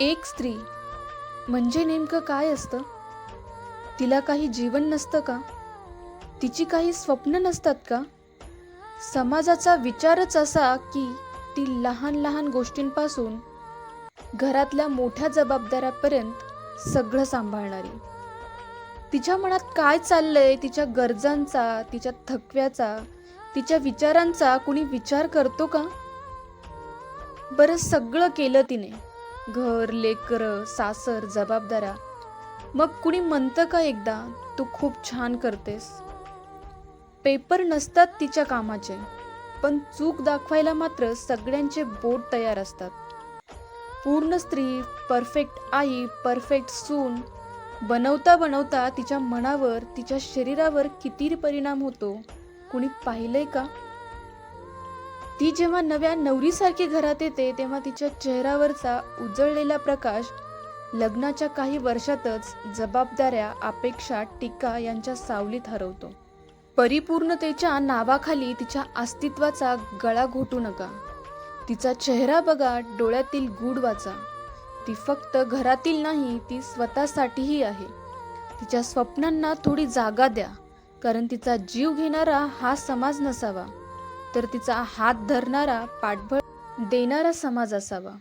एक स्त्री म्हणजे नेमकं काय असतं? तिला काही जीवन नसतं का? तिची काही स्वप्न नसतात का? समाजाचा विचारच असा की ती लहान लहान गोष्टींपासून घरातल्या मोठ्या जबाबदाऱ्यापर्यंत सगळं सांभाळणारी. तिच्या मनात काय चाललंय, तिच्या गरजांचा, तिच्या थकव्याचा, तिच्या विचारांचा कुणी विचार करतो का? बरं, सगळं केलं तिने. घर, लेकरं, सासर, जबाबदाऱ्या. मग कुणी म्हणतं का एकदा, तू खूप छान करतेस? पेपर नसतात तिच्या कामाचे, पण चूक दाखवायला मात्र सगळ्यांचे बोट तयार असतात. पूर्ण स्त्री, परफेक्ट आई, परफेक्ट सून बनवता बनवता तिच्या मनावर, तिच्या शरीरावर किती परिणाम होतो, कुणी पाहिलंय का? ती जेव्हा नव्या नवरीसारखी घरात येते तेव्हा तिच्या चेहऱ्यावरचा उजळलेला प्रकाश लग्नाच्या काही वर्षातच जबाबदाऱ्या, अपेक्षा, टीका यांच्या सावलीत हरवतो. परिपूर्णतेच्या नावाखाली तिच्या अस्तित्वाचा गळा घोटू नका. तिचा चेहरा बघा, डोळ्यातील गूढ वाचा. ती फक्त घरातील नाही, ती स्वतःसाठीही आहे. तिच्या स्वप्नांना थोडी जागा द्या, कारण तिचा जीव घेणारा हा समाज नसावा, तर तिचा हात धरणारा, पाठबळ देणारा समाज असावा.